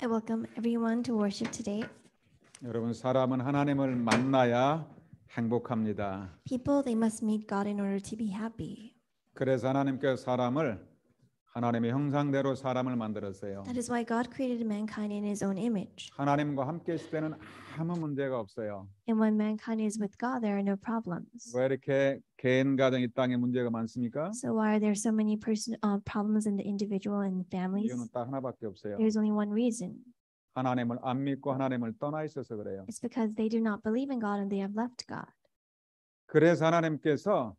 I welcome everyone to worship today. 여러분, 사람은 하나님을 만나야 행복합니다. People, they must meet God in order to be happy. 그래서 하나님께서 사람을 하나님의 형상대로 사람을 만들었어요. That is why God created mankind in His own image. 하나님과 함께 있을 때는 아무 문제가 없어요. And when mankind is with God, there are no problems. 왜 이렇게 개인 가정 이 땅에 문제가 많습니까? So why are there so many problems in the individual and families? 이유는 딱 하나밖에 없어요. There's only one reason. 하나님을 안 믿고 하나님을 떠나 있어서 그래요. It's because they do not believe in God and they have left God. 그래서 하나님께서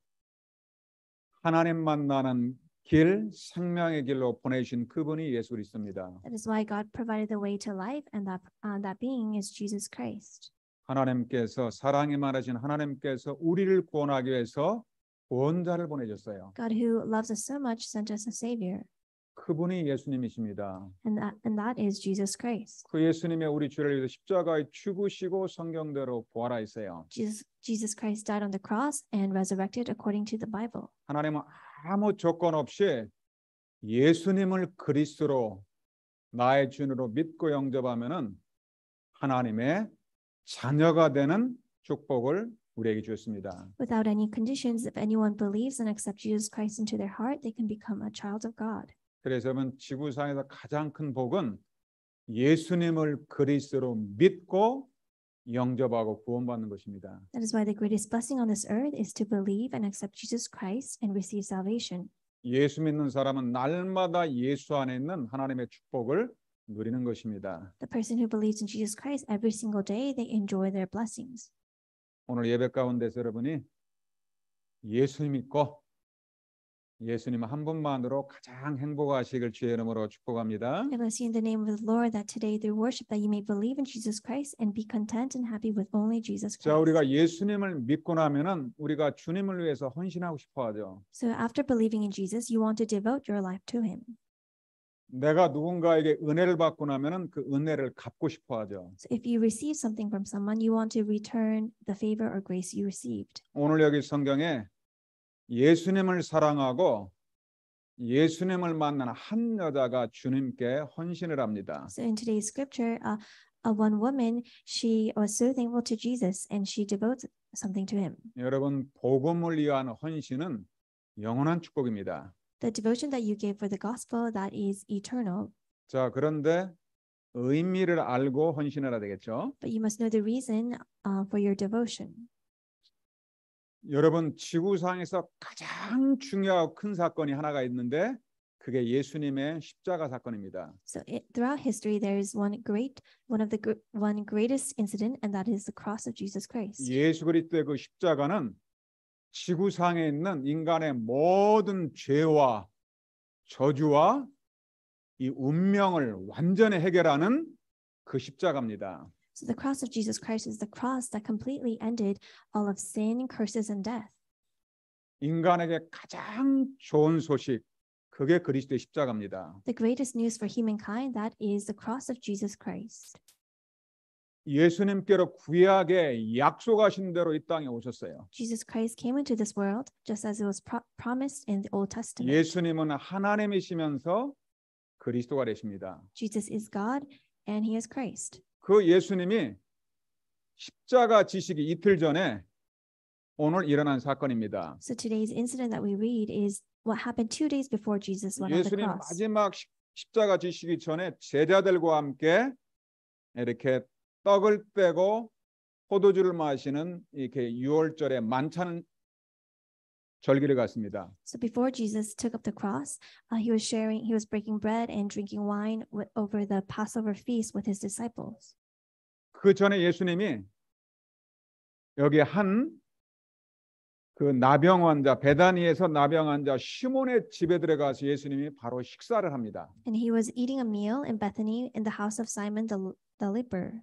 하나님 만나는 길, 생명의 길로 보내신 그분이 예수 그리스도입니다. That is why God provided the way to life, and that being is Jesus Christ. 하나님께서 사랑이 많으신 하나님께서 우리를 구원하기 위해서 구원자를 보내줬어요. God who loves us so much sent us a Savior, 그분이 예수님이십니다. and that is Jesus Christ. 그 예수님의 우리 죄를 위해서 십자가에 죽으시고 성경대로 부활하셨어요. Jesus Christ died on the cross and resurrected according to the Bible. 하나님은 아무 조건 없이 예수님을 그리스도로 나의 주인으로 믿고 영접하면은 하나님의 자녀가 되는 축복을 우리에게 주었습니다. Without any conditions, if anyone believes and accepts Jesus Christ into their heart, they can become a child of God. 그래서 여러분, 지구상에서 가장 큰 복은 예수님을 그리스도로 믿고 영접하고 구원받는 것입니다. That is why the greatest blessing on this earth is to believe and accept Jesus Christ and receive salvation. 예수 믿는 사람은 날마다 예수 안에 있는 하나님의 축복을 누리는 것입니다. The person who believes in Jesus Christ every single day, they enjoy their blessings. 오늘 예배 가운데서 여러분이 예수 믿고 예수님 한 분만으로 가장 행복하시길 주의 이름으로 축복합니다. I bless you in the name of the Lord that today through worship that you may believe in Jesus Christ and be content and happy with only Jesus 자, Christ. 우리가 예수님을 믿고 나면은 우리가 주님을 위해서 헌신하고 싶어하죠. So after believing in Jesus, you want to devote your life to Him. 내가 누군가에게 은혜를 받고 나면은 그 은혜를 갚고 싶어하죠. So if you receive something from someone, you want to return the favor or grace you received. 오늘 여기 성경에 예수님을 사랑하고 예수님을 만난 한 여자가 주님께 헌신을 합니다. So in today's scripture, one woman, she was so thankful to Jesus and she devotes something to Him. 여러분, 복음을 위한 헌신은 영원한 축복입니다. The devotion that you give for the gospel, that is eternal. 자, 그런데 의미를 알고 헌신을 해야 되겠죠. But you must know the reason for your devotion. 여러분, 지구상에서 가장 중요하고 큰 사건이 하나가 있는데 그게 예수님의 십자가 사건입니다. So throughout history, there is one greatest incident, and that is the cross of Jesus Christ. 예수 그리스도의 그 십자가는 지구상에 있는 인간의 모든 죄와 저주와 이 운명을 완전히 해결하는 그 십자가입니다. So the cross of Jesus Christ is the cross that completely ended all of sin, curses, and death. 인간에게 가장 좋은 소식, 그게 그리스도의 십자가입니다. The greatest news for humankind, that is the cross of Jesus Christ. 예수님께로 구약에 약속하신 대로 이 땅에 오셨어요. Jesus Christ came into this world just as it was promised in the Old Testament. 예수님은 하나님이시면서 그리스도가 되십니다. Jesus is God and He is Christ. 그 예수님이 십자가 지시기 이틀 전에 오늘 일어난 사건입니다. So today's incident that we read is what happened 2 days before Jesus went on the 예수님 cross. 마지막 십자가 지시기 전에 제자들과 함께 이렇게 떡을 떼고 포도주를 마시는 이렇게 유월절의 만찬 절기를 갔습니다. So before Jesus took up the cross, he was breaking bread and drinking wine over the Passover feast with his disciples. 그 전에 예수님이 여기 그 나병 환자, 베다니에서 나병 환자 시몬의 집에 들어가서 예수님이 바로 식사를 합니다. And he was eating a meal in Bethany in the house of Simon the leper.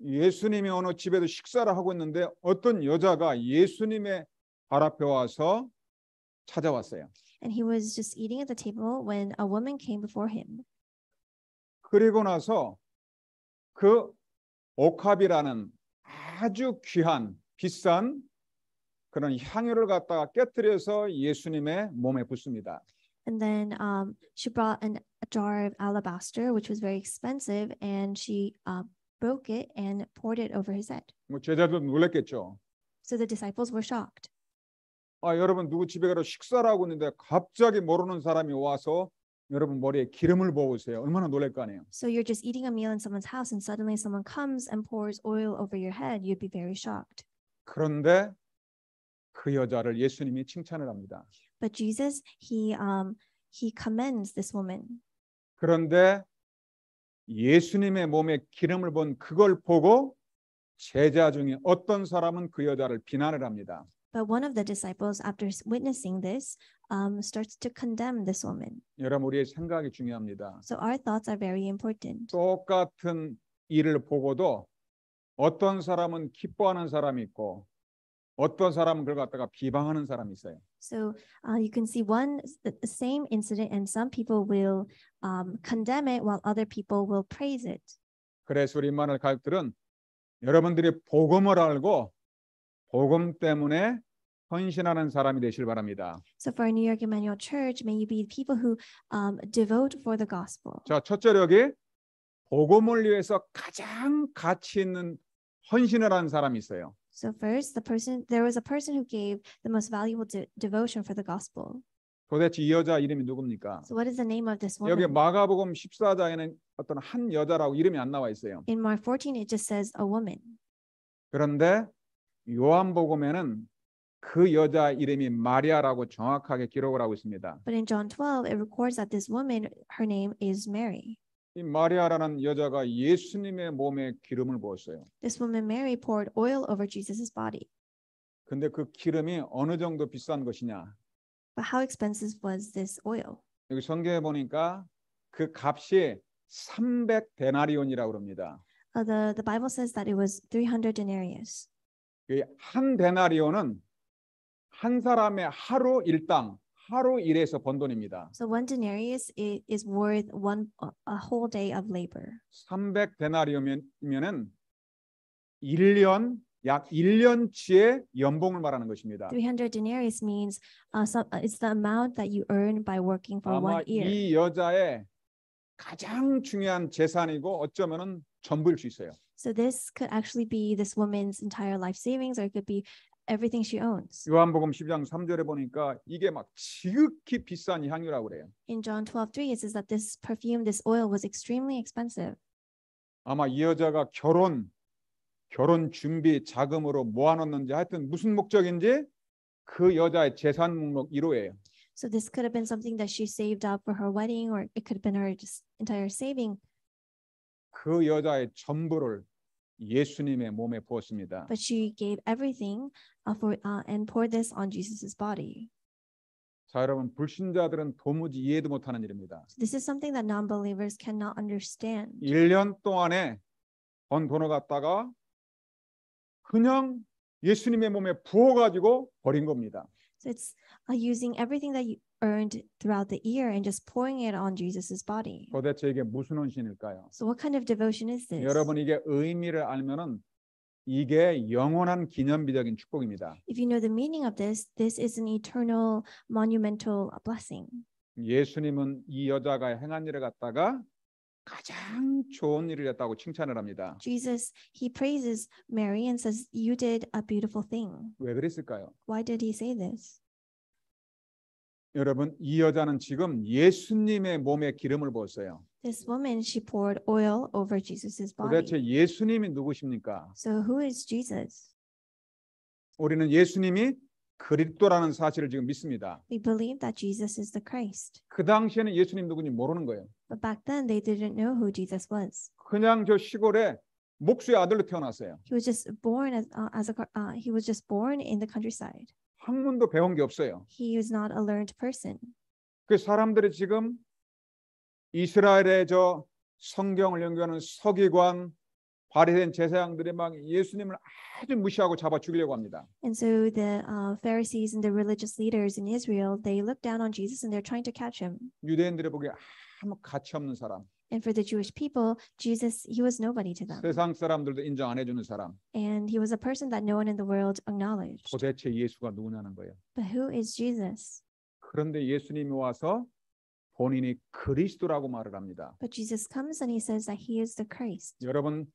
예수님이 어느 집에도 식사를 하고 있는데 어떤 여자가 예수님의 발 앞에 와서 찾아왔어요. And he was just eating at the table when a woman came before him. 그리고 나서 그 옥합이라는 아주 귀한 비싼 그런 향유를 갖다가 깨뜨려서 예수님의 몸에 붓습니다. And then she brought a jar of alabaster, which was very expensive, and she broke it and poured it over his head. 뭐 제자도 놀랐겠죠. So the disciples were shocked. 아, 여러분 누구 집에 가서 식사를 하고 있는데 갑자기 모르는 사람이 와서 여러분 머리에 기름을 부으세요. 얼마나 놀랄 거 아니에요. So you're just eating a meal in someone's house, and suddenly someone comes and pours oil over your head. You'd be very shocked. 그런데 그 여자를 예수님이 칭찬을 합니다. But Jesus, he commends this woman. 그런데 예수님의 몸에 기름을 본 그걸 보고 제자 중에 어떤 사람은 그 여자를 비난을 합니다. But one of the disciples, after witnessing this, starts to condemn this woman. 여러분 우리의 생각이 중요합니다. So our thoughts are very important. 똑같은 일을 보고도 어떤 사람은 기뻐하는 사람이 있고 어떤 사람은 그걸 갖다가 비방하는 사람이 있어요. So you can see the same incident, and some people will condemn it, while other people will praise it. 그래서 우리 임마누엘 가족들은 여러분들이 복음을 알고 복음 때문에 헌신하는 사람이 되시길 바랍니다. So for New York Emmanuel Church, may you be people who devote for the gospel. 자, 첫째로 여기 복음을 위해서 가장 가치 있는 헌신을 한 사람이 있어요. So first, there was a person who gave the most valuable devotion for the gospel. 도대체 이 여자 이름이 누굽니까? So what is the name of this 여기 woman? 마가복음 14장에는 어떤 한 여자라고 이름이 안 나와 있어요. In Mark 14, it just says a woman. 그런데 요한복음에는 그 여자 이름이 마리아라고 정확하게 기록을 하고 있습니다. But in John 12, it records that this woman, her name is Mary. 이 마리아라는 여자가 예수님의 몸에 기름을 부었어요. This woman Mary poured oil over Jesus' body. 근데 그 기름이 어느 정도 비싼 것이냐? But how expensive was this oil? 여기 성경에 보니까 그 값이 300데나리온이라고 합니다. The Bible says that it was 300 denarius. 한 데나리온은 한 사람의 하루 일당, 하루 일에서 번 돈입니다. So one denarius is worth a whole day of labor. 300데나리온이면은 1년 약 1년치의 연봉을 말하는 것입니다. 300 denarius means it's the amount that you earn by working for 아마 one year. 이 여자의 가장 중요한 재산이고 어쩌면은 전부일 수 있어요. So this could actually be this woman's entire life savings, or it could be everything she owns. 요한복음 10장 3절에 보니까 이게 막 지극히 비싼 향유라고 그래요. In John 12:3, it says that this perfume, this oil, was extremely expensive. 아마 이 여자가 결혼 준비 자금으로 모아놓는지 하여튼 무슨 목적인지 그 여자의 재산 목록 1호예요. So this could have been something that she saved up for her wedding, or it could have been her just entire saving. 그 여자의 전부를 예수님의 몸에 부었습니다. But she gave everything and poured this on Jesus' body. 자, 여러분 불신자들은 도무지 이해도 못하는 일입니다. So this is something that non-believers cannot understand. 1년 동안에 번 돈을 갖다가 그냥 예수님의 몸에 부어가지고 버린 겁니다. So it's using everything that you earned throughout the year and just pouring it on Jesus' body. 도대체 이게 무슨 헌신일까요? So what kind of devotion is this? 여러분 이게 의미를 알면은 이게 영원한 기념비적인 축복입니다. If you know the meaning of this, this is an eternal, monumental blessing. 예수님은 이 여자가 행한 일을 갖다가 가장 좋은 일을 했다고 칭찬을 합니다. Jesus, he praises Mary and says, "You did a beautiful thing." 왜 그랬을까요? Why did he say this? 여러분 이 여자는 지금 예수님의 몸에 기름을 부었어요. This woman, she poured oil over Jesus' body. 도대체 예수님이 누구십니까? So who is Jesus? 우리는 예수님이 그리스도라는 사실을 지금 믿습니다. We believe that Jesus is the Christ. 그 당시에는 예수님 누군지 모르는 거예요. But back then, they didn't know who Jesus was. 그냥 저 시골에 목수의 아들로 태어났어요. He was just born he was just born in the countryside. 학문도 배운 게 없어요. He was not a learned person. 그 사람들이 지금 이스라엘의 저 성경을 연구하는 서기관, 바리새인 제사장들이 막 예수님을 아주 무시하고 잡아 죽이려고 합니다. And so the Pharisees and the religious leaders in Israel, they look down on Jesus and they're trying to catch him. 유대인들이 보기에 아무 가치 없는 사람, And for the Jewish people, Jesus, he was nobody to them. 세상 사람들도 인정 안 해주는 사람. And he was a person that no one in the world acknowledged. 도대체 예수가 누구냐는 거예요. But who is Jesus? 그런데 예수님이 와서 본인이 그리스도라고 말을 합니다. But Jesus comes and he says that he is the Christ. 여러분,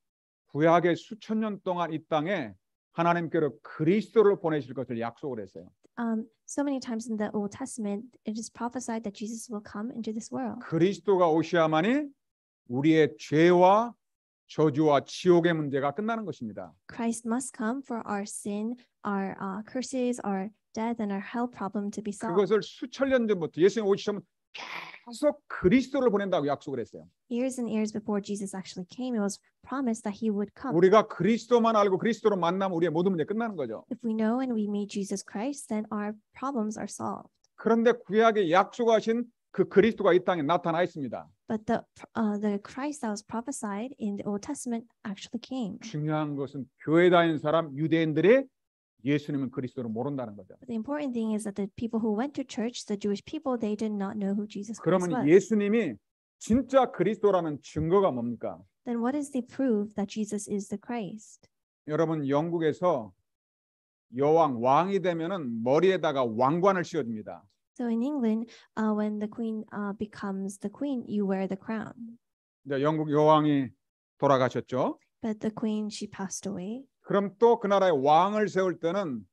구약의 수천 년 동안 이 땅에 하나님께로 그리스도를 보내실 것을 약속을 했어요. So many times in the Old Testament, it is prophesied that Jesus will come into this world. 그리스도가 오셔야만이 우리의 죄와 저주와 지옥의 문제가 끝나는 것입니다. Christ must come for our sin, our curses, our death, and our hell problem to be solved. 그것을 수천 년 전부터 예수님 오시면 계속 그리스도를 보낸다고 약속을 했어요. Years and years before Jesus actually came, it was promised that he would come. 우리가 그리스도만 알고 그리스도로 만나면 우리의 모든 문제 끝나는 거죠. If we know and we meet Jesus Christ, then our problems are solved. 그런데 구약에 약속하신 그 그리스도가 이 땅에 나타나 있습니다. But the Christ that was prophesied in the Old Testament actually came. 중요한 것은 교회 다니는 사람 유대인들이 예수님은 그리스도를 모른다는 거죠. But the important thing is that the people who went to church, the Jewish people, they did not know who Jesus Christ 그러면 was. 예수님이 진짜 그리스도라는 증거가 뭡니까? Then what is the proof that Jesus is the Christ? 여러분, 영국에서 왕이 되면은 머리에다가 왕관을 씌워줍니다. So in England, when the queen becomes the queen, you wear the crown. 이제 영국 여왕이 돌아가셨죠. But the queen, she passed away. 그럼 또 그 나라의 왕을 세울 때는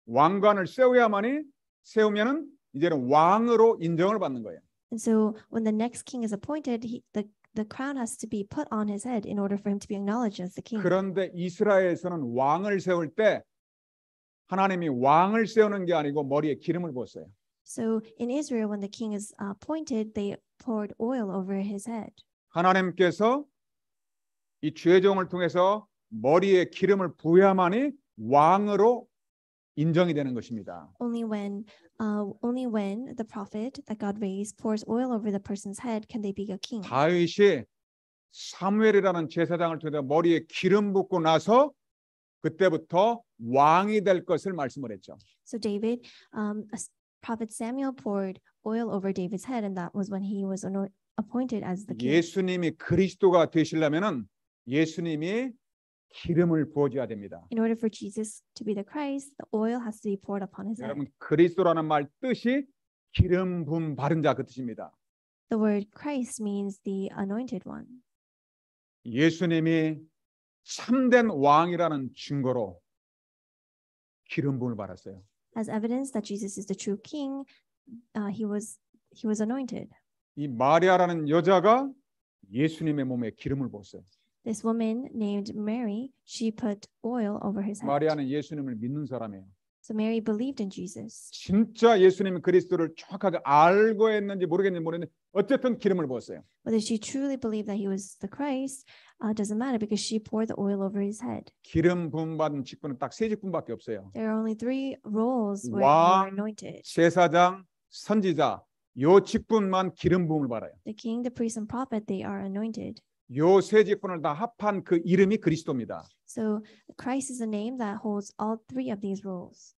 왕관을 세우면은 이제는 왕으로 인정을 받는 거예요. And so when the next king is appointed, the crown has to be put on his head in order for him to be acknowledged as the king. 그런데 이스라엘에서는 왕을 세울 때 하나님이 왕을 세우는 게 아니고 머리에 기름을 부었어요. So in Israel, when the king is appointed, they poured oil over his head. 하나님께서 이 죄종을 통해서 머리에 기름을 부어야만이 왕으로 인정이 되는 것입니다. Only when the prophet that God raised pours oil over the person's head can they be a king. 다윗이 사무엘이라는 제사장을 통해 머리에 기름 붓고 나서 그때부터 왕이 될 것을 말씀을 했죠. So David, Prophet Samuel poured oil over David's head, and that was when he was appointed as the king. 예수님이 그리스도가 되시려면은 예수님이 기름을 부어줘야 됩니다. In order for Jesus to be the Christ, the oil has to be poured upon his head. 여러분, 그리스도라는 말 뜻이 기름 부음 바른 자 그 뜻입니다. The word Christ means the anointed one. 예수님이 참된 왕이라는 증거로 기름 부음을 받았어요. As evidence that Jesus is the true king, he was anointed. 이 마리아라는 여자가 예수님의 몸에 기름을 부었어요. This woman named Mary, she put oil over his head. 마리아는 예수님을 믿는 사람이에요. So Mary believed in Jesus. 진짜 예수님이 그리스도를 정확하게 알고 했는지 모르겠는데 어쨌든 기름을 부었어요. Whether she truly believed that he was the Christ doesn't matter because she poured the oil over his head. 기름 부음 받은 직분은 딱 세 직분밖에 없어요. There are only 3 roles where you are 왕, anointed. 제사장, 선지자. 요 직분만 기름 부음을 받아요. The king, the priest, and prophet, they are anointed. 요 세 직분을 다 합한 그 이름이 그리스도입니다. So Christ is a name that holds all 3 of these roles.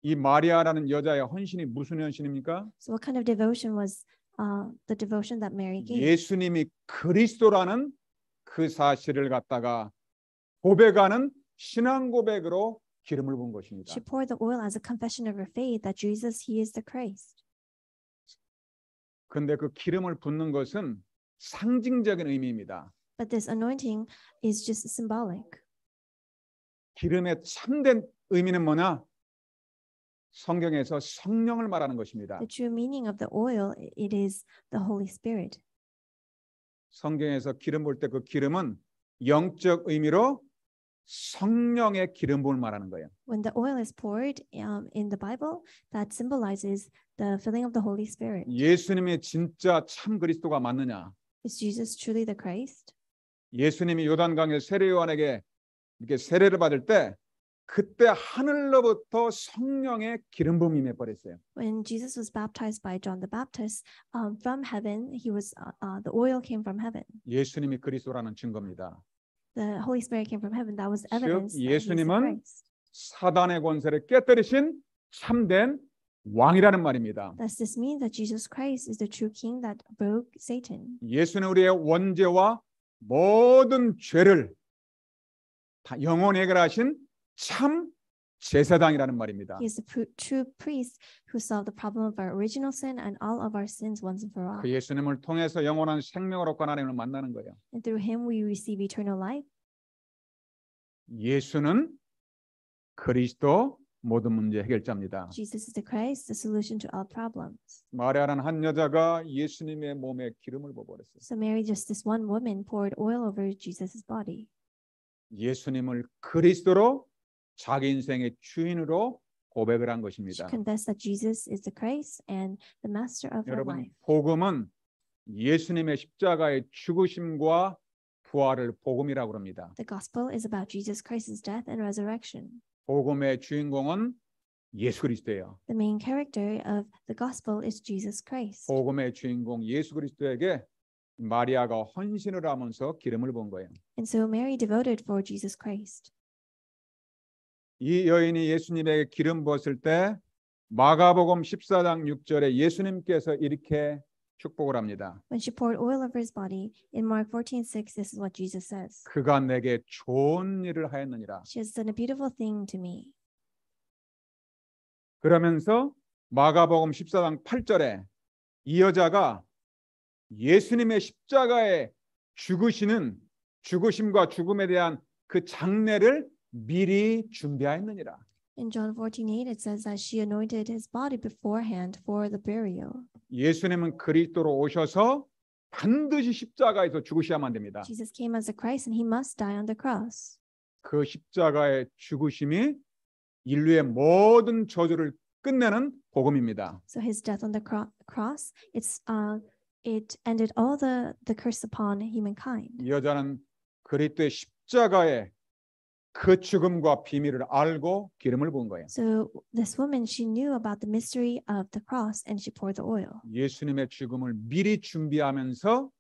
이 마리아라는 여자의 헌신이 무슨 헌신입니까? So what kind of devotion was the devotion that Mary gave? 예수님이 그리스도라는 그 사실을 갖다가 고백하는 신앙 고백으로 기름을 부은 것입니다. She poured the oil as a confession of her faith that Jesus, he is the Christ. 그런데 그 기름을 붓는 것은 상징적인 의미입니다. But this anointing is just symbolic. 기름의 참된 의미는 뭐냐? 성경에서 성령을 말하는 것입니다. The true meaning of the oil, it is the Holy Spirit. 성경에서 기름 부을 때 그 기름은 영적 의미로 성령의 기름 부음을 말하는 거예요. When the oil is poured in the Bible, that symbolizes the filling of the Holy Spirit. 예수님이 진짜 참 그리스도가 맞느냐? Is Jesus truly the Christ? 예수님이 요단강에 세례 요한에게 이렇게 세례를 받을 때 그때 하늘로부터 성령의 기름 부음이 임해 버렸어요. When Jesus was baptized by John the Baptist, from heaven, the oil came from heaven. 예수님이 그리스도라는 증거입니다. The Holy Spirit came from heaven. That was evidence 즉 that he is the 예수님은 Christ. 사단의 권세를 깨뜨리신 참된 왕이라는 말입니다. Thus, this means that Jesus Christ is the true King that broke Satan. 예수는 우리의 원죄와 모든 죄를 다 영원히 해결하신 참 제사장이라는 말입니다. He is the true priest who solved the problem of our original sin and all of our sins once and for all. 그 예수님을 통해서 영원한 생명을 얻고 하나님을 만나는 거예요. And through him we receive eternal life. 예수는 그리스도 모든 문제 해결자입니다. Jesus is the Christ, the solution to all problems. 마리아라는 한 여자가 예수님의 몸에 기름을 부어버렸어요. So Mary, just this one woman, poured oil over Jesus' body. 예수님을 그리스도로 자기 인생의 주인으로 고백을 한 She 것입니다. confessed that Jesus is the Christ and the master of her 여러분, life. 복음은 예수님의 십자가의 죽으심과 부활을 복음이라고 합니다. The gospel is about Jesus Christ's death and resurrection. 복음의 주인공은 예수 그리스도예요. The main character of the gospel is Jesus Christ. 복음의 주인공 예수 그리스도에게 마리아가 헌신을 하면서 기름을 부은 거예요. And so Mary devoted for Jesus Christ. 이 여인이 예수님에게 기름 부었을 때 마가복음 14장 6절에 예수님께서 이렇게 축복을 합니다. When she poured oil over his body, in Mark 14:6, this is what Jesus says. 그가 내게 좋은 일을 하였느니라. She has done a beautiful thing to me. 그러면서 마가복음 14장 8절에 이 여자가 예수님의 십자가에 죽으심과 죽음에 대한 그 장례를 미리 준비하였느니라. In John 14:8, it says that she anointed his body beforehand for the burial. 예수님은 그리스도로 오셔서 반드시 십자가에서 죽으셔야만 됩니다. Jesus came as the Christ and he must die on the cross. 그 십자가의 죽으심이 인류의 모든 저주를 끝내는 복음입니다. So his death on the cross, it ended all the curse upon humankind. 이 여자는 그리스도의 십자가의 그 죽음과 비밀을 알고 기름을 부은 거예요. So this woman, she knew about the mystery of the cross and she poured the oil. 예수님의 죽음을 미리 준비하면서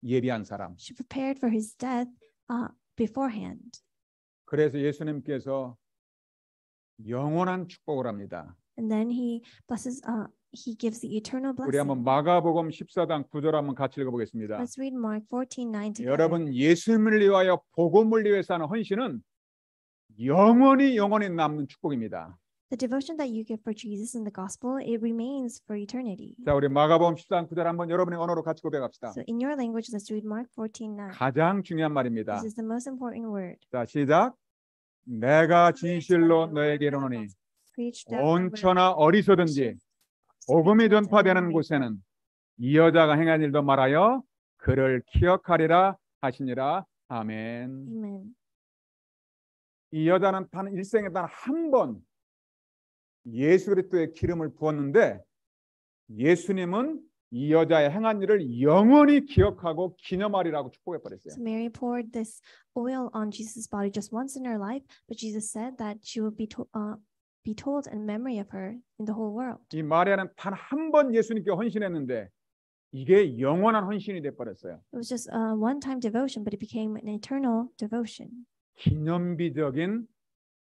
예비한 사람. She prepared for his death beforehand. 그래서 예수님께서 영원한 축복을 합니다. And then he blesses, he gives the eternal 우리 한번 blessing. 마가복음 14장 9절 한번 같이 읽어보겠습니다. Let's read Mark 14:9 together. 여러분, 예수님을 위하여 복음을 위해서 하는 헌신은 영원히 남는 축복입니다. The devotion that you give for Jesus in the gospel, it remains for eternity. 자, 우리 마가복음 14장 9절 한번 여러분의 언어로 같이 고백합시다. So in your language, let's read Mark 14:9. 가장 중요한 말입니다. This is the most important word. 자, 시작. 내가 진실로 너에게 이르노니 Preach that 온천하 어디서든지 복음이 전파되는 곳에는 이 여자가 행한 일도 말하여 그를 기억하리라 하시니라. 아멘. Amen. 이 여자는 단 일생에 단 한 번 예수 그리스도의 기름을 부었는데 예수님은 이 여자의 행한 일을 영원히 기억하고 기념하리라고 축복해 버렸어요. So Mary poured this oil on Jesus' body just once in her life, but Jesus said that she would be told in memory of her in the whole world. 이 마리아는 단 한 번 예수님께 헌신했는데 이게 영원한 헌신이 돼 버렸어요. It was just a one-time devotion, but it became an eternal devotion. 기념비적인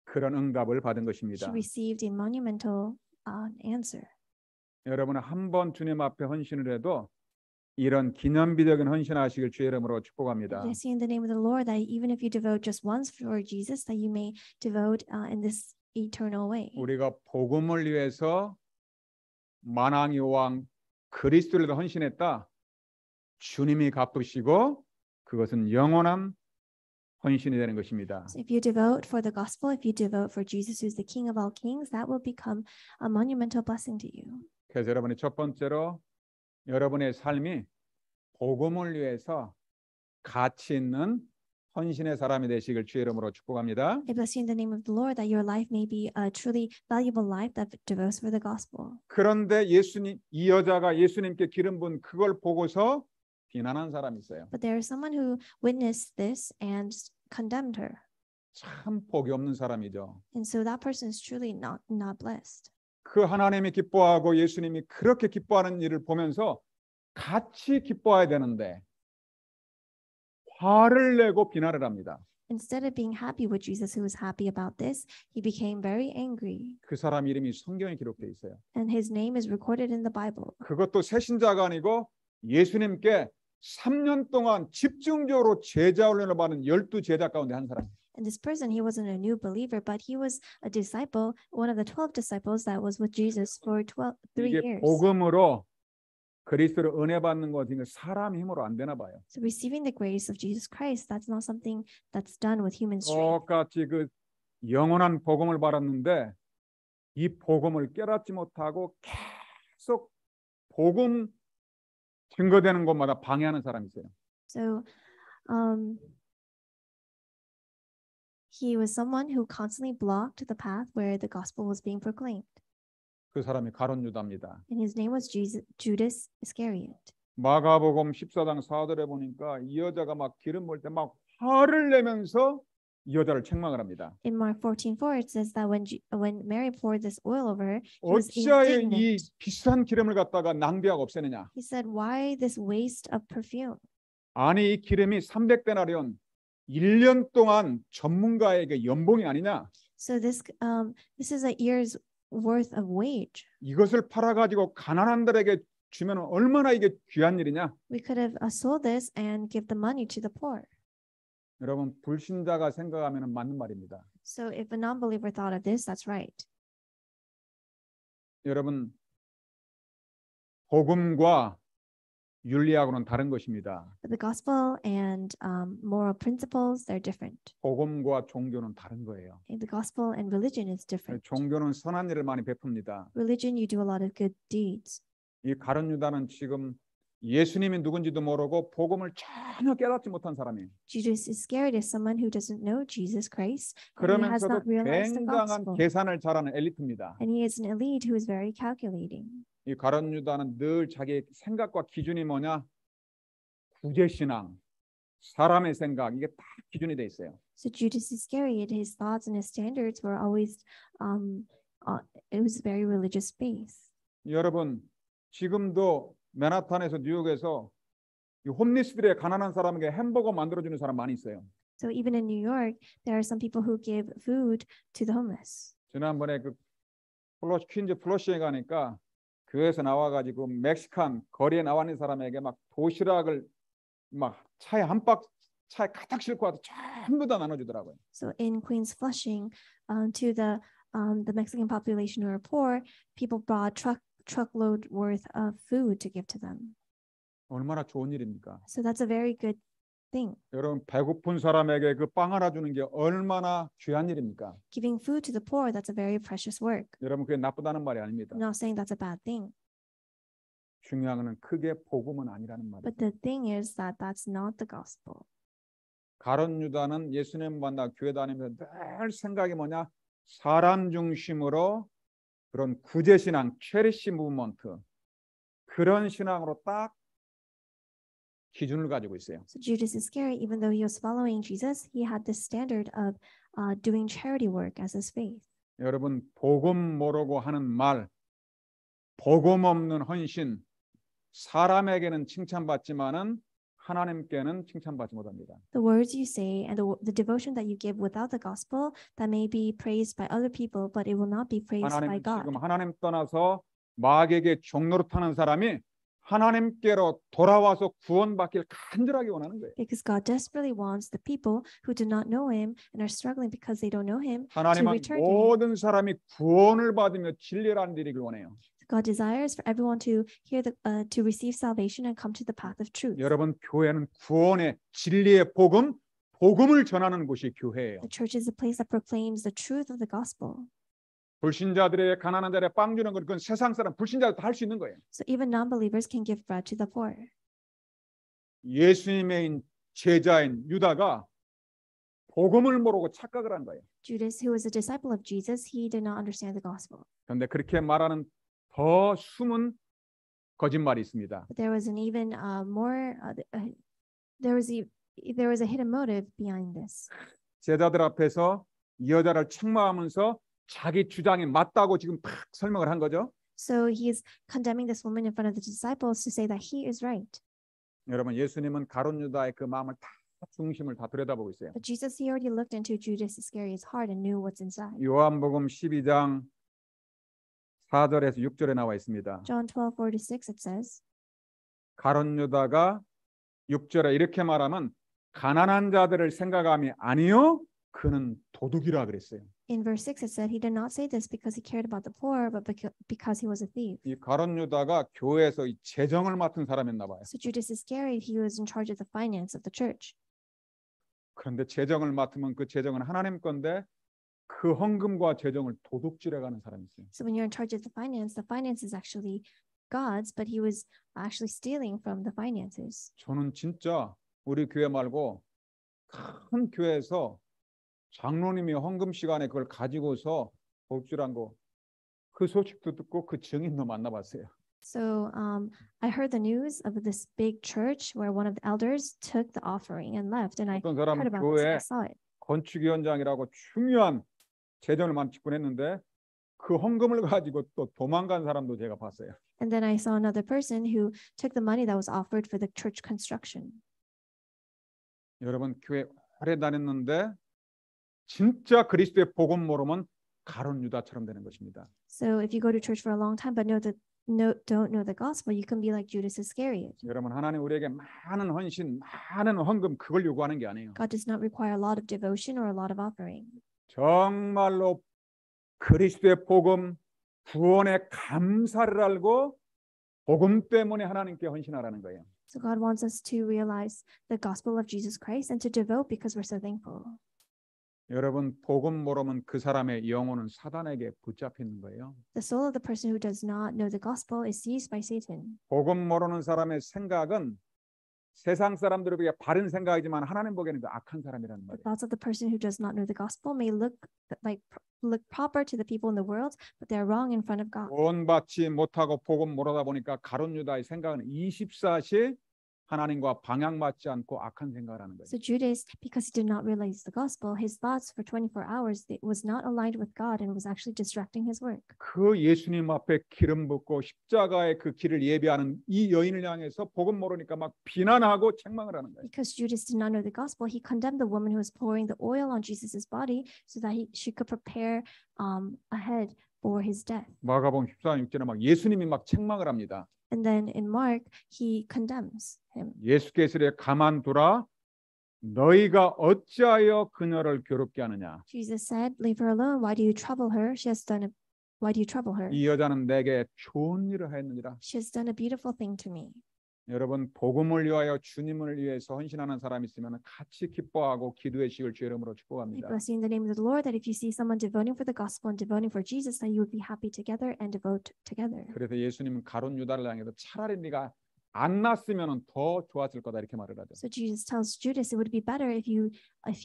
그런 응답을 받은 She 것입니다. received a monumental answer. 여러분은 한 번 주님 앞에 헌신을 해도 이런 기념비적인 헌신하시길 주의 이름으로 축복합니다. I say in the name of the Lord that even if you devote just once for Jesus, that you may devote in this eternal way. 우리가 복음을 위해서 만왕의 왕 그리스도를 헌신했다. 주님이 갚으시고 그것은 영원한 헌신이 되는 것입니다. So if you devote for the gospel, if you devote for Jesus, who is the King of all kings, that will become a monumental blessing to you. 그래서 여러분이 첫 번째로 여러분의 삶이 복음을 위해서 가치 있는 헌신의 사람이 되시길 주의 이름으로 축복합니다. I bless you in the name of the Lord that your life may be a truly valuable life that devotes for the gospel. 그런데 이 여자가 예수님께 기름 부은 그걸 보고서 비난한 사람이 있어요. But there is someone who witnessed this and condemned her. 참 복이 없는 사람이죠. And so that person is truly not blessed. 그 하나님이 기뻐하고 예수님이 그렇게 기뻐하는 일을 보면서 같이 기뻐해야 되는데 화를 내고 비난을 합니다. Instead of being happy with Jesus, who was happy about this, he became very angry. 그 사람 이름이 성경에 기록되어 있어요. And his name is recorded in the Bible. 그것도 새신자가 아니고 예수님께 3년 동안 집중적으로 제자 훈련을 받은 12 제자 가운데 한 사람. And this person, he wasn't a new believer, but he was a disciple, one of the 12 disciples that was with Jesus for 3 이게 years. 복음으로 그리스도를 은혜 받는 것이 사람 힘으로 안 되나 봐요. So receiving the grace of Jesus Christ, that's not something that's done with human strength. 똑같이 그 영원한 복음을 받았는데 이 복음을 깨닫지 못하고 계속 복음 증거되는 곳마다 방해하는 사람이 있어요. So he was someone who constantly blocked the path where the gospel was being proclaimed. 그 사람이 가룟 유다입니다. And his name was Judas Iscariot. 마가복음 14장 4절에 보니까 이 여자가 막 기름 부을 때 막 화를 내면서 이 여자를 책망을 합니다. In Mark 14:4 it says that when Mary poured this oil over her, he was 어찌하여 이 indignant. 비싼 기름을 갖다가 낭비하고 없애느냐? He said, "Why this waste of perfume?" 아니 이 기름이 300데나리온 1년 동안 전문가에게 연봉이 아니냐? So this is a year's worth of wage. 이것을 팔아 가지고 가난한들에게 주면 얼마나 이게 귀한 일이냐? We could have sold this and give the money to the poor. 여러분 불신자가 생각하면 맞는 말입니다. So if a non-believer thought of this, that's right. 여러분 복음과 윤리하고는 다른 것입니다. But the gospel and moral principles, they're different. 복음과 종교는 다른 거예요. And the gospel and religion is different. 종교는 선한 일을 많이 베풉니다. Religion, you do a lot of good deeds. 이 가룟 유다는 지금 예수님이 누군지도 모르고 복음을 전혀 깨닫지 못한 사람이에요. Judas Iscariot is someone who doesn't know Jesus Christ. And he has 그러면서도 not realized the 굉장한 gospel. 계산을 잘하는 엘리트입니다. And he is an elite who is very calculating. 이 가룟 유다는 늘 자기 생각과 기준이 뭐냐? 구제신앙, 사람의 생각 이게 딱 기준이 돼 있어요. So Judas Iscariot, his thoughts and his standards were always, it was very religious based. 여러분 지금도 맨하탄에서 뉴욕에서 이 홈리스들의 가난한 사람에게 햄버거 만들어주는 사람 많이 있어요. So even in New York, there are some people who give food to the homeless. 지난번에 그 퀸즈 플러시에 가니까 교회에서 나와가지고 멕시칸 거리에 나와 있는 사람에게 막 도시락을 막 차에 한 박스 차에 가득 싣고 와서 전부 다 나눠주더라고요. So in Queens Flushing, to the Mexican population who are poor, people brought truckload worth of food to give to them. 얼마나 좋은 일입니까? So that's a very good thing. 여러분 배고픈 사람에게 그 빵 하나 주는 게 얼마나 귀한 일입니까? Giving food to the poor, that's a very precious work. 여러분 그게 나쁘다는 말이 아닙니다. I'm not saying that's a bad thing. 중요한 것은 크게 복음은 아니라는 말이에요. But the thing is that that's not the gospel. 가룟 유다는 예수님 만나 교회 다니면서 늘 생각이 뭐냐? 사람 중심으로 그런 구제신앙, 체리시 무브먼트 그런 신앙으로 딱 기준을 가지고 있어요. So Judas Iscariot, even though he was following Jesus, he had this standard of doing charity work as his faith. 여러분 복음 모르고 하는 말, 복음 없는 헌신, 사람에게는 칭찬받지만은 하나님께는 칭찬받지 못합니다. The words you say and the devotion that you give without the gospel, that may be praised by other people, but it will not be praised by 하나님 God. 지금 하나님 떠나서 마귀에게 종노릇하는 사람이 하나님께로 돌아와서 구원받기를 간절하게 원하는 거예요. Because God desperately wants the people who do not know Him and are struggling because they don't know Him to 하나님은 return to Him. 모든 사람이 구원을 받으며 진리라는 일이길 원해요. God desires for everyone to hear to receive salvation and come to the path of truth. 여러분 교회는 구원의 진리의 복음을 전하는 곳이 교회예요. The church is a place that proclaims the truth of the gospel. 불신자들의 가난한 자들의 빵 주는 건 그건 세상 사람 불신자도 다 할 수 있는 거예요. So even non-believers can give bread to the poor. 예수님의 제자인 유다가 복음을 모르고 착각을 한 거예요. Judas, who was a disciple of Jesus, he did not understand the gospel. 그런데 그렇게 말하는 더 숨은 거짓말이 있습니다. But there was an even more. There was a hidden motive behind this. 제자들 앞에서 이 여자를 책망하면서 자기 주장이 맞다고 지금 팍 설명을 한 거죠. So he is condemning this woman in front of the disciples to say that he is right. 여러분 예수님은 가룟 유다의 그 마음을 다 중심을 다 들여다보고 있어요. But Jesus, he already looked into Judas Iscariot's heart and knew what's inside. 요한복음 12장 4절에서 6절에 나와 있습니다. John 12:4-6 it says. 가룟 유다가 6절에 이렇게 말하면 가난한 자들을 생각함이 아니요 그는 도둑이라 그랬어요. In verse 6 it said he did not say this because he cared about the poor, but because he was a thief. 이 가룟 유다가 교회에서 이 재정을 맡은 사람이었나 봐요. So Judas Iscariot, he was in charge of the finance of the church. 그런데 재정을 맡으면 그 재정은 하나님 건데 그 헌금과 재정을 도둑질해가는 사람이 있어요. So when you're in charge of the finance is actually God's, but he was actually stealing from the finances. 저는 진짜 우리 교회 말고 큰 교회에서 장로님이 헌금 시간에 그걸 가지고서 도둑질한 거 그 소식도 듣고 그 증인도 만나봤어요. So I heard the news of this big church where one of the elders took the offering and left, and I 어떤 heard 사람은 about this. I 교회 saw it. 건축위원장이라고 중요한 재정을 맡고 했는데 그 헌금을 가지고 또 도망간 사람도 제가 봤어요. And then I saw another person who took the money that was offered for the church construction. 여러분 교회 오래 다녔는데 진짜 그리스도의 복음 모르면 가룟 유다처럼 되는 것입니다. So if you go to church for a long time but don't know the gospel, you can be like Judas Iscariot. 여러분 하나님 우리에게 많은 헌신, 많은 헌금 그걸 요구하는 게 아니에요. God does not require a lot of devotion or a lot of offering. 정말로 그리스도의 복음, 구원의 감사를 알고 복음 때문에 하나님께 헌신하라는 거예요. So God wants us to realize the gospel of Jesus Christ and to devote because we're so thankful. 여러분 복음 모르면 그 사람의 영혼은 사단에게 붙잡히는 거예요. The soul of the person who does not know the gospel is seized by Satan. 복음 모르는 사람의 생각은 세상 사람들에게 바른 생각이지만 하나님 보기에는 그 악한 사람이라는 The 말이에요. thoughts of the person who does not know the gospel may look proper to the people in the world, but they are wrong in front of God. 구원받지 못하고 복음 모르다 보니까 가룟 유다의 생각은 24시 하나님과 방향 맞지 않고 악한 생각을 하는 거예요. So Judas, because he did not realize the gospel, his thoughts for 24 hours was not aligned with God and was actually distracting his work. 그 예수님 앞에 기름 붓고 십자가의 그 길을 예비하는 이 여인을 향해서 복음 모르니까 막 비난하고 책망을 하는 거예요. Because Judas did not know the gospel, he condemned the woman who was pouring the oil on Jesus's body so that she could prepare ahead for his death. 마가복음 14장 6절에 막 예수님이 막 책망을 합니다. And then in Mark, he condemns him. 예수께서 이르되 가만두라 너희가 어찌하여 그녀를 괴롭게 하느냐. Jesus said, "Leave her alone. Why do you trouble her? Why do you trouble her? 이 여자는 내게 좋은 일을 하였느니라. She has done a beautiful thing to me." 여러분 복음을 위하여 주님을 위해서 헌신하는 사람이 있으면 같이 기뻐하고 기도의 식을 주의 이름으로 I 축복합니다. bless you in the name of the Lord that if you see someone devoting for the gospel and devoting for Jesus, that you would be happy together and devote together. 그래서 예수님은 가룟 유다를 향해서 차라리 네가 안 났으면 더 좋았을 거다 이렇게 말을 하죠. So Jesus tells Judas it would be better if you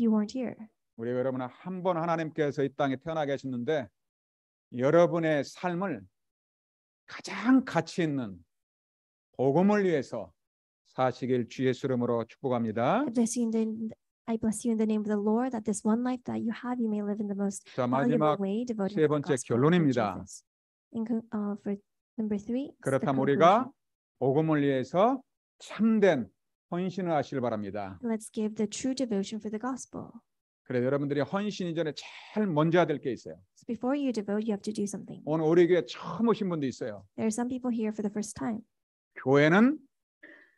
weren't here. 우리 여러분은 한 번 하나님께서 이 땅에 태어나 계셨는데 여러분의 삶을 가장 가치 있는 복음을 위해서 사시길 주 예수 이름으로 축복합니다. I bless you in the name of the Lord that this one life that you have, you may live in the most 자, valuable 마지막 way, devoting 세 to the 번째 gospel of 결론입니다. Jesus. For number 3, 그렇다면 우리가 복음을 위해서 참된 헌신을 하시길 바랍니다. let's give the true devotion for the gospel. 그래서 여러분들이 헌신 이전에 제일 먼저 해야 될 게 있어요. So before you devote, you have to do something. 오늘 우리 교회 처음 오신 분도 있어요. There are some people here for the first time. 교회는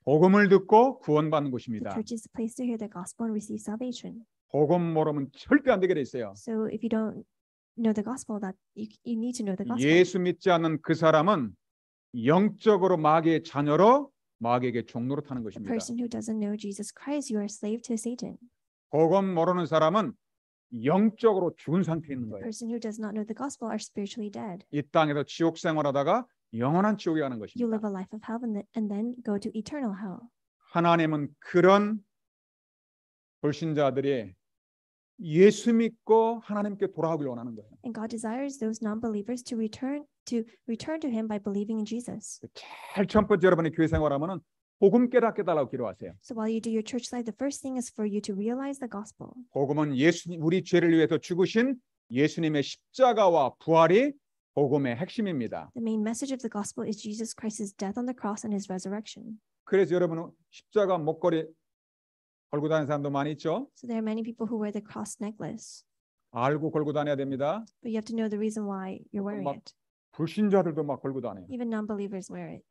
복음을 듣고 구원받는 The 곳입니다. church is the place to hear the gospel and receive salvation. 복음 모르면 절대 안 되게 돼 있어요. So if you don't know the gospel, that you need to know the gospel. 예수 믿지 않는 그 사람은 영적으로 마귀의 자녀로 마귀에게 종로로 타는 The 것입니다. person who doesn't know Jesus Christ, you are a slave to Satan. 복음 모르는 사람은 영적으로 죽은 상태에 있는 The 거예요. person who does not know the gospel are spiritually dead. 이 땅에서 지옥 생활하다가 영원한 지옥에 가는 You 것입니다. live a life of hell and then go to eternal hell. 하나님은 그런 불신자들이 예수 믿고 하나님께 돌아오길 원하는 거예요. And God desires those non-believers to return to Him by believing in Jesus. 제일 첫 번째 여러분이 교회 생활하면은 복음 깨닫게 달라고 기도하세요. So while you do your church life, the first thing is for you to realize the gospel. 복음은 예수님 우리 죄를 위해서 죽으신 예수님의 십자가와 부활이 복음의 핵심입니다. The main message of the gospel is Jesus Christ's death on the cross and His resurrection. 그래서 여러분은 십자가 목걸이 걸고 다니는 사람도 많이 있죠. So there are many people who wear the cross necklace, 알고 걸고 다녀야 됩니다. but you have to know the reason why you're wearing 막 it. 불신자들도 막 걸고 다녀요. Even non-believers wear it.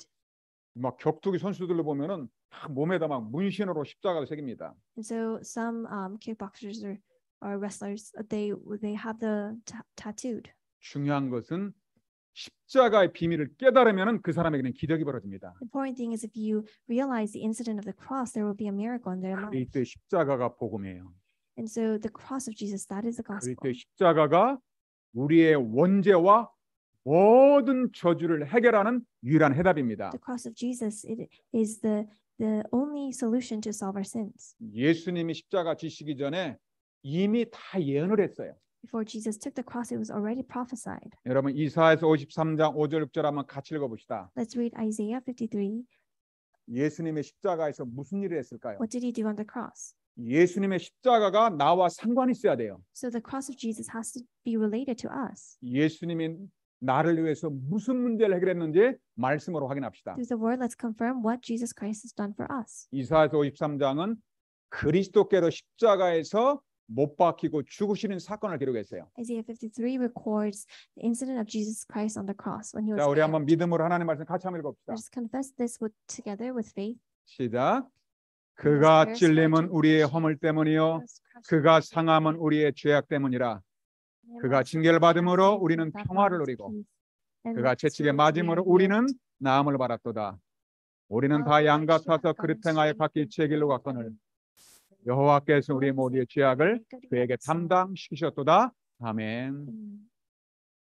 막 격투기 선수들을 보면은 막 몸에다 막 문신으로 십자가를 새깁니다. And so some kickboxers or wrestlers, they have the tattooed. 중요한 것은 십자가의 비밀을 깨달으면 그 사람에게는 기적이 벌어집니다. The important thing is if you realize the incident of the cross, there will be a miracle in their life. 그리스도의 십자가가 복음이에요. And so the cross of Jesus, that is the gospel. 그리스도의 십자가가 우리의 원죄와 모든 저주를 해결하는 유일한 해답입니다. The cross of Jesus, it is the only solution to solve our sins. 예수님이 십자가 지시기 전에 이미 다 예언을 했어요. Before Jesus took the cross, it was already prophesied. 여러분 이사야서 53장 5절 6절 한번 같이 읽어봅시다. Let's read Isaiah 53. 예수님의 십자가에서 무슨 일을 했을까요? What did he do on the cross? 예수님의 십자가가 나와 상관이 있어야 돼요. So the cross of Jesus has to be related to us. 예수님이 나를 위해서 무슨 문제를 해결했는지 말씀으로 확인합시다. Through the word, let's confirm what Jesus Christ has done for us. 이사야서 53장은 그리스도께로 십자가에서 못 박히고 죽으시는 사건을 기록했어요. Isaiah 53 records the incident of Jesus Christ on the cross when he was 자, 우리 한번 nailed. 믿음으로 하나님 말씀 같이 한번 읽어봅시다. Let's confess this together with faith. 시작. 그가 찔림은 우리의 허물 때문이요 그가 상함은 우리의 죄악 때문이라. 그가 징계를 받음으로 우리는 평화를 누리고 그가 채찍에 맞음으로 우리는 나음을 받았도다. 우리는 다 양 같아서 그릇 행하여 각기 제 길로 갔거늘 여호와께서 우리 모두의 죄악을 그에게 담당시키셨도다. 아멘.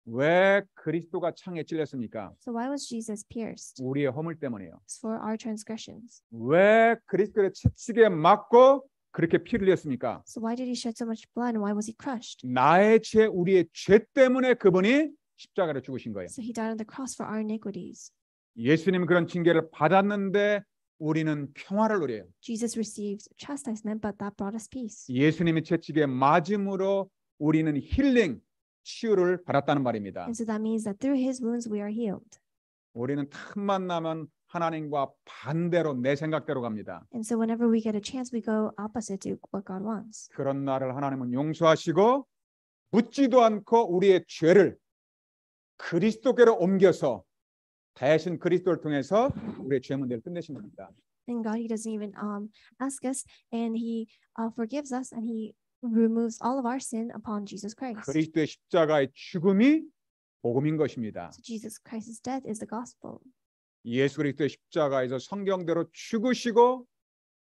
왜 그리스도가 창에 찔렸습니까? So why was Jesus pierced? 우리의 허물 때문이에요. It's for our transgressions. 왜 그리스도의 채찍에 맞고 그렇게 피를 흘렸습니까? So why did he shed so much blood and why was he crushed? 나의 죄, 우리의 죄 때문에 그분이 십자가로 죽으신 거예요. So he died on the cross for our iniquities. 예수님 그런 징계를 받았는데 우리는 평화를 누려요. Jesus received chastisement, but that brought us peace. 예수님의 채찍에 맞음으로 우리는 힐링, 치유를 받았다는 말입니다. And so that means that through his wounds we are healed. 우리는 틈만 나면 하나님과 반대로 내 생각대로 갑니다. And so whenever we get a chance, we go opposite to what God wants. 그런 날을 하나님은 용서하시고 묻지도 않고 우리의 죄를 그리스도께로 옮겨서 대신 그리스도를 통해서 우리의 죄 문제를 끝내신 겁니다. And God, he doesn't even ask us, and he forgives us, and he removes all of our sin upon Jesus Christ. 그리스도의 십자가의 죽음이 복음인 것입니다. So Jesus Christ's death is the gospel. 예수 그리스도의 십자가에서 성경대로 죽으시고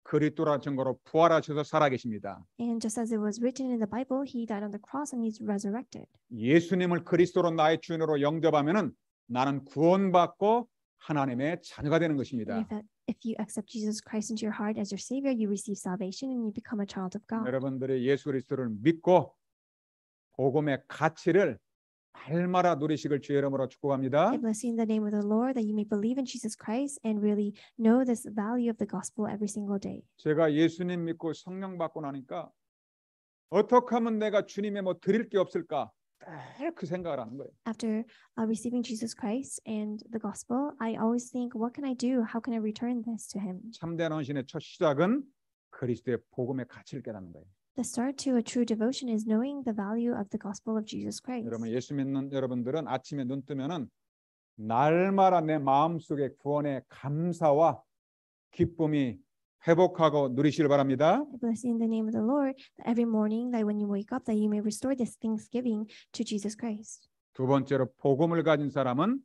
그리스도라는 증거로 부활하셔서 살아계십니다. And just as it was written in the Bible, he died on the cross and he's resurrected. 예수님을 그리스도로 나의 주인으로 영접하면은 나는 구원받고 하나님의 자녀가 되는 것입니다. And if you accept Jesus Christ into your heart as your Savior, you receive salvation and you become a child of God. 여러분들이 예수 그리스도를 믿고 복음의 가치를 날마다 누리시길 주의 이름으로 축복합니다. I bless you in the name of the Lord that you may believe in Jesus Christ and really know this value of the gospel every single day. 제가 예수님 믿고 성령 받고 나니까 어떻게 하면 내가 주님의 뭐 드릴 게 없을까? 늘 그 생각을 하는 거예요. After receiving Jesus Christ and the gospel, I always think, what can I do? How can I return this to him? 참된 헌신의 첫 시작은 그리스도의 복음의 가치를 깨닫는 거예요. The start to a true devotion is knowing the value of the gospel of Jesus Christ. 여러분 예수 믿는 여러분들은 아침에 눈 뜨면은 날마다 내 마음속에 구원의 감사와 기쁨이 회복하고 누리시길 바랍니다. I bless you in the name of the Lord that every morning that when you wake up that you may restore this thanksgiving to Jesus Christ. 두 번째로 복음을 가진 사람은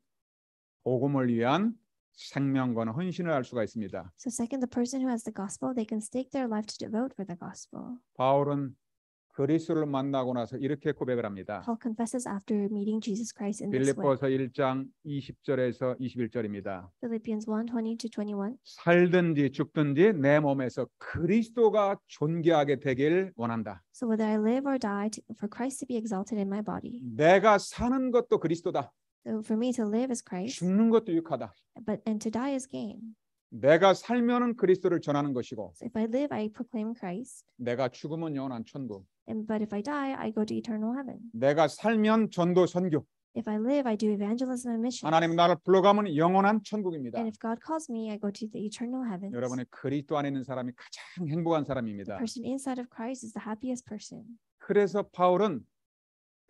복음을 위한 생명과 헌신을 할 수가 있습니다. So second, the person who has the gospel, they can stake their life to devote for the gospel. 바울은 그리스도를 만나고 나서 이렇게 고백을 합니다. Paul confesses after meeting Jesus Christ in this way. 빌립보서 1장 20절에서 21절입니다. Philippians 1:20-21. 살든지 죽든지 내 몸에서 그리스도가 존귀하게 되길 원한다. So whether I live or die, for Christ to be exalted in my body. 내가 사는 것도 그리스도다. So for me to live is Christ, 죽는 것도 유익하다. and to die is gain. 내가 살면은 그리스도를 전하는 것이고 So if I live, I proclaim Christ, 내가 죽으면 영원한 천국. but if I die, I go to eternal heaven. 내가 살면 전도 선교. If I live, I do evangelism and mission. 하나님 나를 불러가면 영원한 천국입니다. And if God calls me, I go to the eternal heavens. 여러분의 그리스도 안에 있는 사람이 가장 행복한 The 사람입니다. person inside of Christ is the happiest person. 그래서 바울은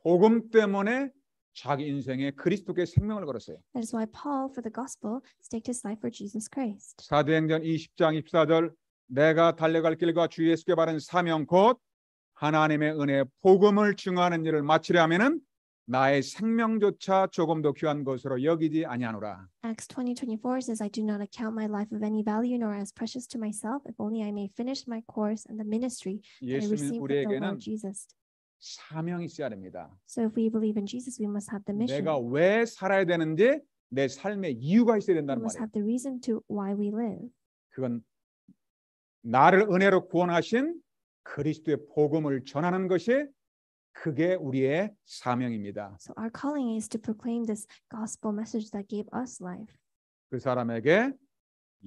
복음 때문에 자기 인생에 그리스도께 생명을 걸었어요. That is why Paul, for the gospel, staked his life for Jesus Christ. 사도행전 20장 24절 내가 달려갈 길과 주 예수께 바른 사명 곧 하나님의 은혜 복음을 증거하는 일을 마치려면은 나의 생명조차 조금 더 귀한 것으로 여기지 아니하노라. Acts 20:24 says, I do not account my life of any value nor as precious to myself, if only I may finish my course and the ministry that I 예수님 received from the 우리에게는 Lord Jesus. 사명이 있어야 됩니다. So if we believe in Jesus, we must have the mission. 내가 왜 살아야 되는지 내 삶의 이유가 있어야 We 된다는 must 말이에요. have the reason to why we live. 그건 나를 은혜로 구원하신 그리스도의 복음을 전하는 것이 그게 우리의 사명입니다. So our calling is to proclaim this gospel message that gave us life. 그 사람에게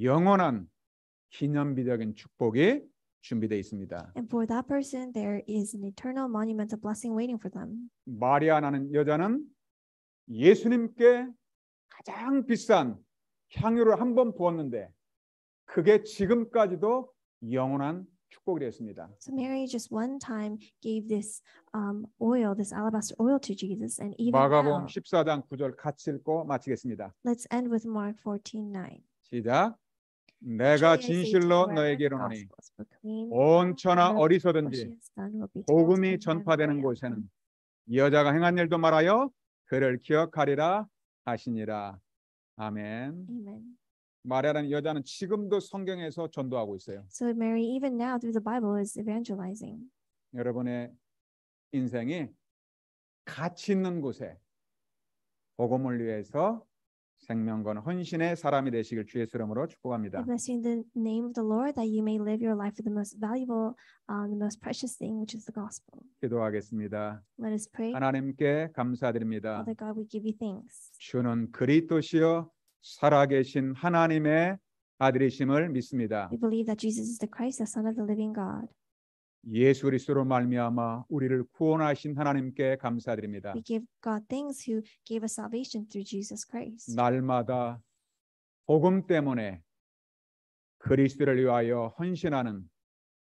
영원한 기념비적인 축복이 준비되어 있습니다. And for that person, there is an eternal monumental blessing waiting for them. 마리아라는 여자는 예수님께 가장 비싼 향유를 한 번 부었는데 그게 지금까지도 영원한 축복이 되었습니다. So Mary just one time gave this oil, this alabaster oil to Jesus, and even 마가복음 now, 14장 9절 같이 읽고 마치겠습니다. let's end with Mark 14:9. 시작. 내가 진실로 너에게 이르노니 온 천하 어디서든지 복음이 전파되는 곳에는 여자가 행한 일도 말하여 그를 기억하리라 하시니라. 아멘. Amen. 마리아라는 여자는 지금도 성경에서 전도하고 있어요. So Mary, even now through the Bible, is evangelizing. 여러분의 인생이 가치 있는 곳에 복음을 위해서 생명 건 헌신의 사람이 되시길 주의 이름으로 I 축복합니다. bless you in the name of the Lord that you may live your life for the most valuable, the most precious thing, which is the gospel. 기도하겠습니다. Let us pray. 하나님께 감사드립니다. Father God, we give you thanks. 주는 그리스도시요 살아계신 하나님의 아들이심을 믿습니다. We believe that Jesus is the Christ, the Son of the living God. 예수 그리스도로 말미암아 우리를 구원하신 하나님께 감사드립니다. We give God thanks who gave us salvation through Jesus Christ. 날마다 복음 때문에 그리스도를 위하여 헌신하는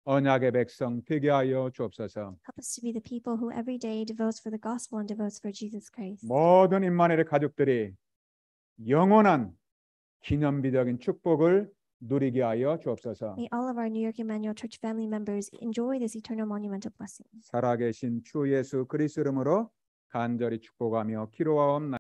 언약의 백성 되게 하여 주옵소서. Help us to be the people who every day devotes for the gospel and devotes for Jesus Christ. 모든 임마누엘의 가족들이 영원한 기념비적인 축복을 누리게 하여 주옵소서. May all of our New York Emmanuel Church family members enjoy this eternal monumental blessing. 살아계신 주 예수 그리스도 이름으로 간절히 축복하며 기도하옵나이다.